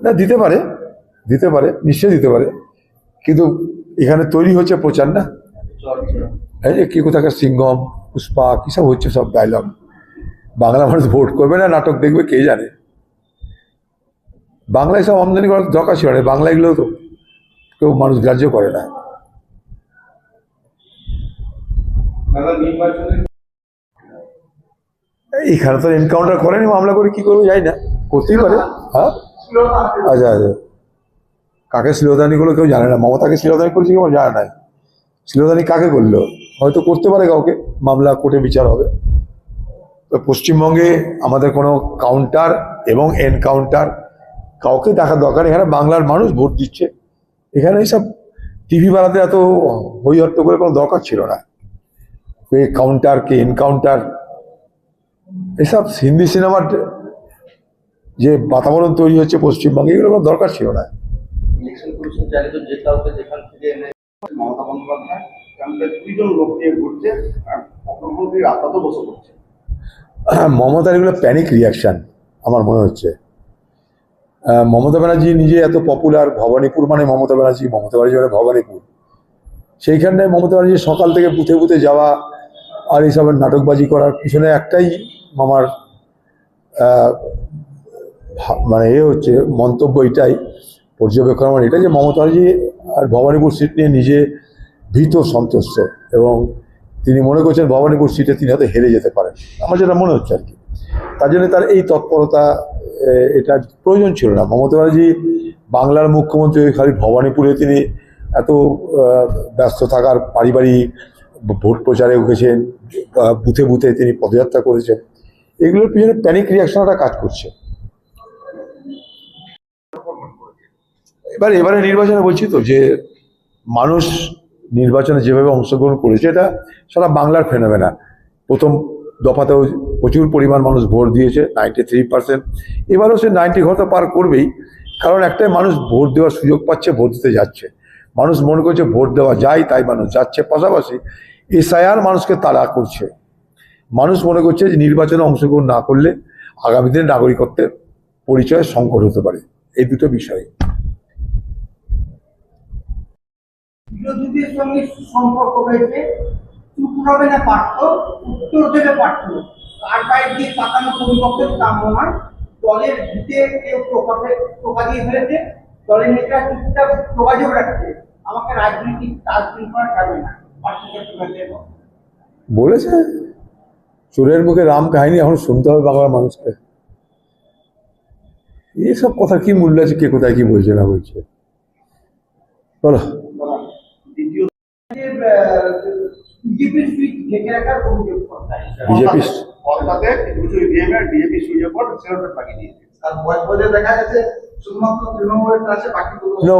না, দিতে পারে নিশ্চয়ই দিতে পারে, কিন্তু এখানে তৈরি হচ্ছে প্রচার না, এই যে কি কোথাকার সিংহম পুষ্পা কী সব হচ্ছে, সব ডায়লগ। বাংলা মানুষ ভোট করবে না নাটক দেখবে কে জানে। বাংলায় সব আমদানি করার দরকার ছিল না, বাংলা এগুলো তো কেউ মানুষ গ্রাহ্য করে না। এইখানে তো এনকাউন্টার করেনি, মামলা করে কি করবো যাই না, করতেই পারে। হ্যাঁ, আচ্ছা আচ্ছা, কাকে শ্লীলতাহানি করলো কেউ জানে না, মমতাকে শ্লীলতাহানি করেছে কেউ জানে না, শ্লীলতাহানি কাকে করলো হয়তো করতে পারে কাউকে, মামলা কোর্টে বিচার হবে। তো পশ্চিমবঙ্গে আমাদের কোনো কাউন্টার এবং এনকাউন্টার কাউকে দেখার দরকার, এখানে বাংলার মানুষ ভোট দিচ্ছে, এখানে এইসব টিভি বানাতে এত হইহট্ট করে কোনো দরকার ছিল না। কে কাউন্টার কে এনকাউন্টার, এসব হিন্দি সিনেমার যে বাতাবরণ তৈরি হচ্ছে পশ্চিমবঙ্গে, এগুলো কোনো দরকার ছিল না। মমতার এগুলো প্যানিক রিয়াকশন আমার মনে হচ্ছে। মমতা ব্যানার্জি নিজে এত পপুলার, ভবানীপুর মানে মমতা ব্যানার্জি মানে ভবানীপুর, সেইখানটায় মমতা ব্যানার্জি সকাল থেকে বুথে বুথে যাওয়া আর এইসবের নাটকবাজি করার পিছনে একটাই আমার মানে হচ্ছে মন্তব্য, এটাই পর্যবেক্ষণ আমার এটা, যে মমতা ব্যানার্জি আর ভবানীপুর সিট নিয়ে নিজে ভীত সন্তুষ্ট, এবং তিনি মনে করছেন ভবানীপুর সিটে তিনি হয়তো হেরে যেতে পারেন, আমার যেটা মনে হচ্ছে আর কি। তার জন্য তার এই তৎপরতা, এটা প্রয়োজন ছিল না। মমতা ব্যানার্জি বাংলার মুখ্যমন্ত্রী, খালি ভবানীপুরে তিনি এত ব্যস্ত থাকার, পারিবারিক ভোট প্রচারে উঠেছেন, বুথে বুথে তিনি পদযাত্রা করেছেন, এগুলোর পিছনে প্যানিক রিয়াকশনটা কাজ করছে। এবারে নির্বাচনে বলছি তো, যে মানুষ নির্বাচনে যেভাবে অংশগ্রহণ করেছে এটা সারা বাংলার ফেনোমেনা। প্রথম দফাতেও প্রচুর পরিমাণ মানুষ ভোট দিয়েছে, 93%। এবারও সে 90 ঘর তো পার করবেই, কারণ একটাই, মানুষ ভোট দেওয়ার সুযোগ পাচ্ছে, ভোট দিতে যাচ্ছে। মানুষ মনে করছে ভোট দেওয়া যায় তাই মানুষ যাচ্ছে। পাশাপাশি এসআইআর মানুষকে তাড়া করছে। মানুষ মনে করছে যে নির্বাচনে অংশগ্রহণ না করলে আগামী দিনে নাগরিকত্বের পরিচয় সংকট হতে পারে। এই দুটো বিষয়। বিরোধীদের সঙ্গে সম্পর্ক রয়েছে, চুপ হবে না পার্থ, উত্তর দেবে পার্থ, কার বাইর দিয়ে পাতানো পরিবর্তন কাম্য নয়। দলের ভিতে কেউ টোকা দিয়ে ফেলেছে, দলের নেতারা চুপচাপ যোগাযোগ রাখছে, আমাকে রাজনৈতিক রাজনীতি করা যাবে না, বলেছে। চোরের মুখে রাম কাহিনী এখন শুনতে হবে বাংলার মানুষকে। এইসব কথা কি মূল্য আছে, কে কোথায় কি বলছে না বলছে, বলো। বিজেপির সুইচ ঢেকে রাখার অভিযোগ বিজেপি দেখা গেছে শুধুমাত্র তৃণমূলের কাছে,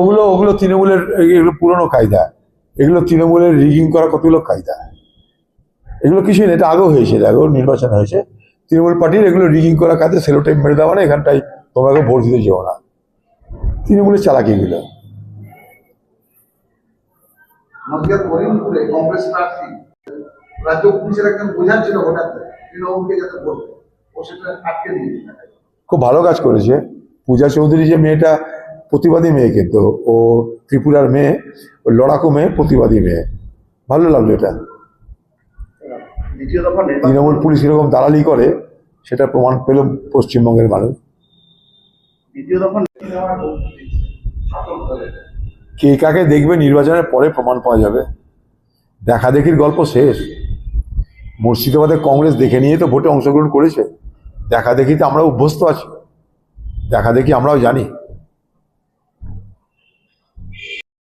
ওগুলো তৃণমূলের, এগুলো পুরনো কায়দা, এগুলো তৃণমূলের রিগিং করা কতগুলো কায়দা, এগুলো কিছুই না। এটা আগেও হয়েছে, আগেও নির্বাচন হয়েছে, তৃণমূল পার্টির এগুলো রিগিং করা কায়দা, সেলোটাইপ মেরে দেওয়া না, এখানটায় তোমাকে ভোট দিতে যেও না, তৃণমূলের চালাকি এগুলো। কংগ্রেস প্রার্থী রাজ্য পুলিশের একজন বোঝাচ্ছিল ভোটারদের তৃণমূলকে যাতে ভোট দেয়, ও সেটা আটকে দিয়েছে। খুব ভালো কাজ করেছে। পূজা চৌধুরী যে মেয়েটা, প্রতিবাদী মেয়ে, কিন্তু ও ত্রিপুরার মেয়ে, ও লড়াকু মেয়ে, প্রতিবাদী মেয়ে, ভালো লাগলো এটা। তৃণমূল পুলিশ এরকম দালালি করে সেটা প্রমাণ পেল পশ্চিমবঙ্গের মানুষ। কে কাকে দেখবে নির্বাচনের পরে প্রমাণ পাওয়া যাবে, দেখা দেখির গল্প শেষ। মুর্শিদাবাদে কংগ্রেস দেখে নিয়ে তো ভোটে অংশগ্রহণ করেছে, দেখা দেখি তো আমরা অভ্যস্ত আছি, দেখা দেখি আমরাও জানি।